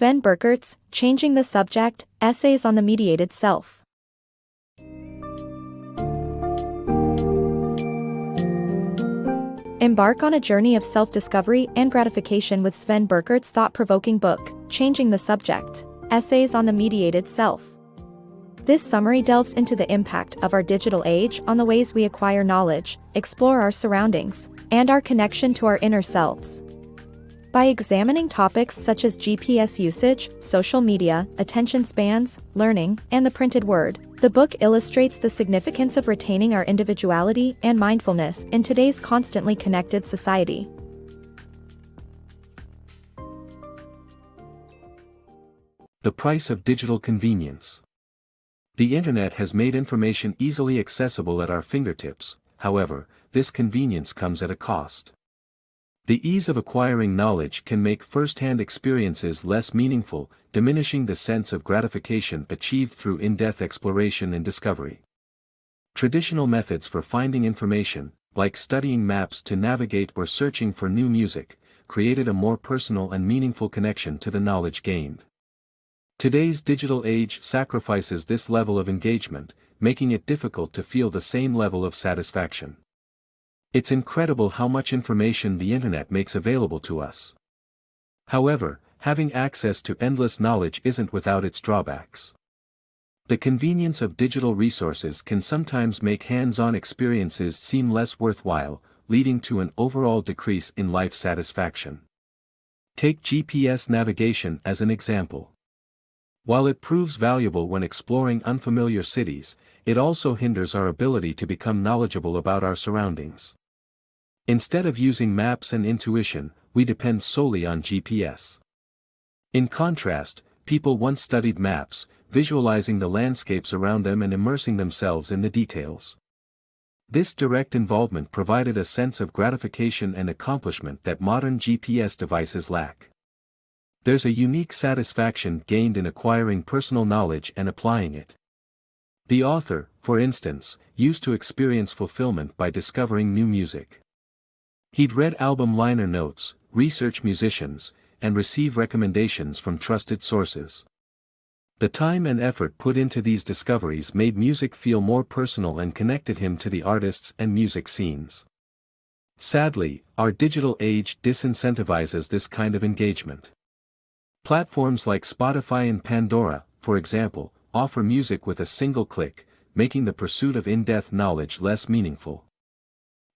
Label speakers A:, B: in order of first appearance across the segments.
A: Sven Birkerts, Changing the Subject, Essays on the Mediated Self. Embark on a journey of self-discovery and gratification with Sven Birkerts' thought-provoking book, Changing the Subject, Essays on the Mediated Self. This summary delves into the impact of our digital age on the ways we acquire knowledge, explore our surroundings, and our connection to our inner selves. By examining topics such as GPS usage, social media, attention spans, learning, and the printed word, the book illustrates the significance of retaining our individuality and mindfulness in today's constantly connected society.
B: The price of digital convenience. The internet has made information easily accessible at our fingertips. However, this convenience comes at a cost. The ease of acquiring knowledge can make first-hand experiences less meaningful, diminishing the sense of gratification achieved through in-depth exploration and discovery. Traditional methods for finding information, like studying maps to navigate or searching for new music, created a more personal and meaningful connection to the knowledge gained. Today's digital age sacrifices this level of engagement, making it difficult to feel the same level of satisfaction. It's incredible how much information the internet makes available to us. However, having access to endless knowledge isn't without its drawbacks. The convenience of digital resources can sometimes make hands-on experiences seem less worthwhile, leading to an overall decrease in life satisfaction. Take GPS navigation as an example. While it proves valuable when exploring unfamiliar cities, it also hinders our ability to become knowledgeable about our surroundings. Instead of using maps and intuition, we depend solely on GPS. In contrast, people once studied maps, visualizing the landscapes around them and immersing themselves in the details. This direct involvement provided a sense of gratification and accomplishment that modern GPS devices lack. There's a unique satisfaction gained in acquiring personal knowledge and applying it. The author, for instance, used to experience fulfillment by discovering new music. He'd read album liner notes, research musicians, and receive recommendations from trusted sources. The time and effort put into these discoveries made music feel more personal and connected him to the artists and music scenes. Sadly, our digital age disincentivizes this kind of engagement. Platforms like Spotify and Pandora, for example, offer music with a single click, making the pursuit of in-depth knowledge less meaningful.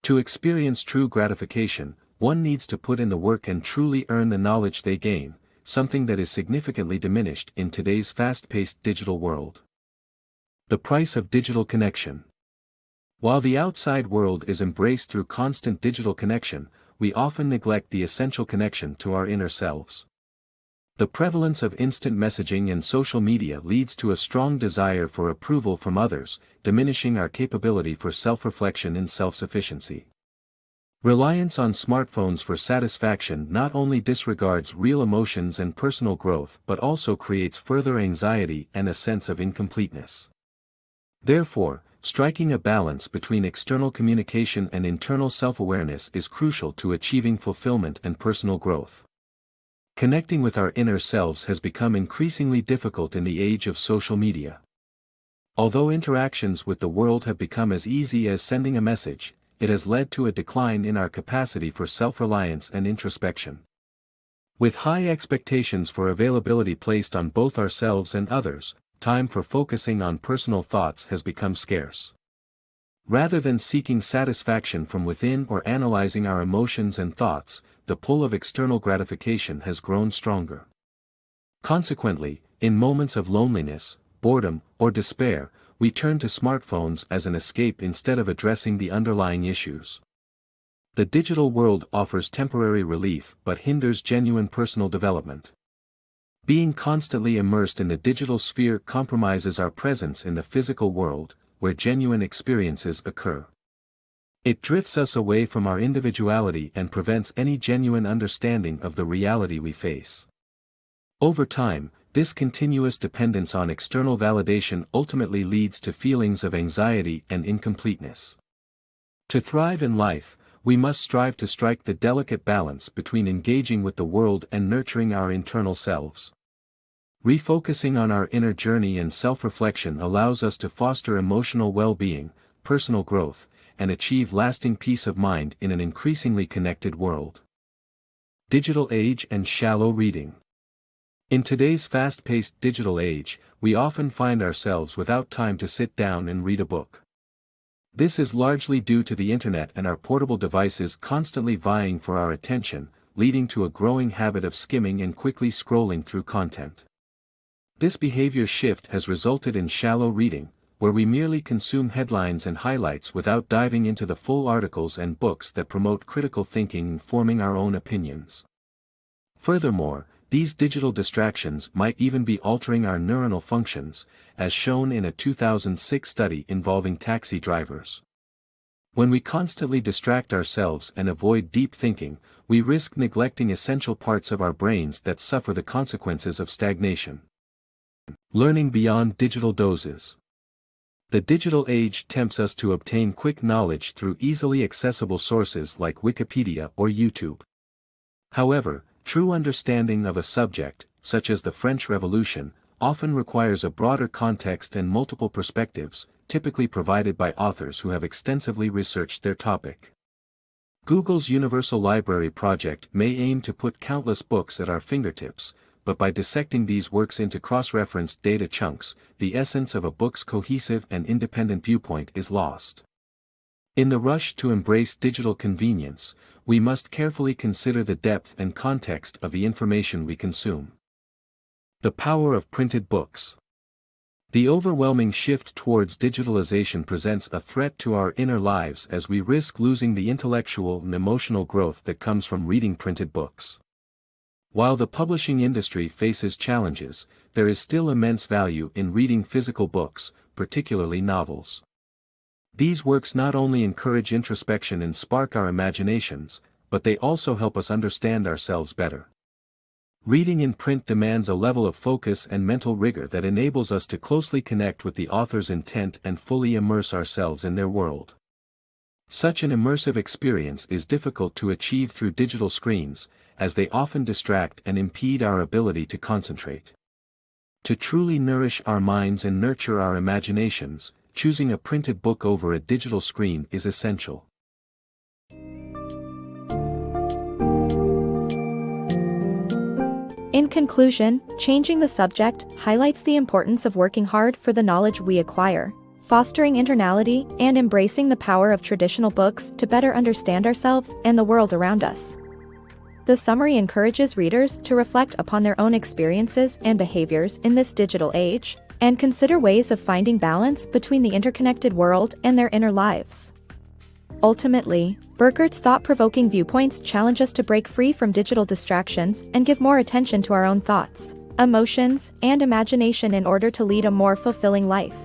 B: To experience true gratification, one needs to put in the work and truly earn the knowledge they gain, something that is significantly diminished in today's fast-paced digital world. The price of digital connection. While the outside world is embraced through constant digital connection, we often neglect the essential connection to our inner selves. The prevalence of instant messaging and social media leads to a strong desire for approval from others, diminishing our capability for self-reflection and self-sufficiency. Reliance on smartphones for satisfaction not only disregards real emotions and personal growth but also creates further anxiety and a sense of incompleteness. Therefore, striking a balance between external communication and internal self-awareness is crucial to achieving fulfillment and personal growth. Connecting with our inner selves has become increasingly difficult in the age of social media. Although interactions with the world have become as easy as sending a message, it has led to a decline in our capacity for self-reliance and introspection. With high expectations for availability placed on both ourselves and others, time for focusing on personal thoughts has become scarce. Rather than seeking satisfaction from within or analyzing our emotions and thoughts, the pull of external gratification has grown stronger. Consequently, in moments of loneliness, boredom, or despair, we turn to smartphones as an escape instead of addressing the underlying issues. The digital world offers temporary relief but hinders genuine personal development. Being constantly immersed in the digital sphere compromises our presence in the physical world, where genuine experiences occur. It drifts us away from our individuality and prevents any genuine understanding of the reality we face. Over time, this continuous dependence on external validation ultimately leads to feelings of anxiety and incompleteness. To thrive in life, we must strive to strike the delicate balance between engaging with the world and nurturing our internal selves. Refocusing on our inner journey and self-reflection allows us to foster emotional well-being, personal growth, and achieve lasting peace of mind in an increasingly connected world. Digital age and shallow reading. In today's fast-paced digital age, we often find ourselves without time to sit down and read a book. This is largely due to the internet and our portable devices constantly vying for our attention, leading to a growing habit of skimming and quickly scrolling through content. This behavior shift has resulted in shallow reading, where we merely consume headlines and highlights without diving into the full articles and books that promote critical thinking and forming our own opinions. Furthermore, these digital distractions might even be altering our neuronal functions, as shown in a 2006 study involving taxi drivers. When we constantly distract ourselves and avoid deep thinking, we risk neglecting essential parts of our brains that suffer the consequences of stagnation. Learning beyond digital doses. The digital age tempts us to obtain quick knowledge through easily accessible sources like Wikipedia or YouTube. However, true understanding of a subject, such as the French Revolution, often requires a broader context and multiple perspectives, typically provided by authors who have extensively researched their topic. Google's Universal Library project may aim to put countless books at our fingertips, but by dissecting these works into cross-referenced data chunks, the essence of a book's cohesive and independent viewpoint is lost. In the rush to embrace digital convenience, we must carefully consider the depth and context of the information we consume. The power of printed books. The overwhelming shift towards digitalization presents a threat to our inner lives as we risk losing the intellectual and emotional growth that comes from reading printed books. While the publishing industry faces challenges, there is still immense value in reading physical books, particularly novels. These works not only encourage introspection and spark our imaginations, but they also help us understand ourselves better. Reading in print demands a level of focus and mental rigor that enables us to closely connect with the author's intent and fully immerse ourselves in their world. Such an immersive experience is difficult to achieve through digital screens, as they often distract and impede our ability to concentrate. To truly nourish our minds and nurture our imaginations, choosing a printed book over a digital screen is essential.
A: In conclusion, changing the subject highlights the importance of working hard for the knowledge we acquire, fostering internality, and embracing the power of traditional books to better understand ourselves and the world around us. The summary encourages readers to reflect upon their own experiences and behaviors in this digital age, and consider ways of finding balance between the interconnected world and their inner lives. Ultimately, Birkerts' thought-provoking viewpoints challenge us to break free from digital distractions and give more attention to our own thoughts, emotions, and imagination in order to lead a more fulfilling life.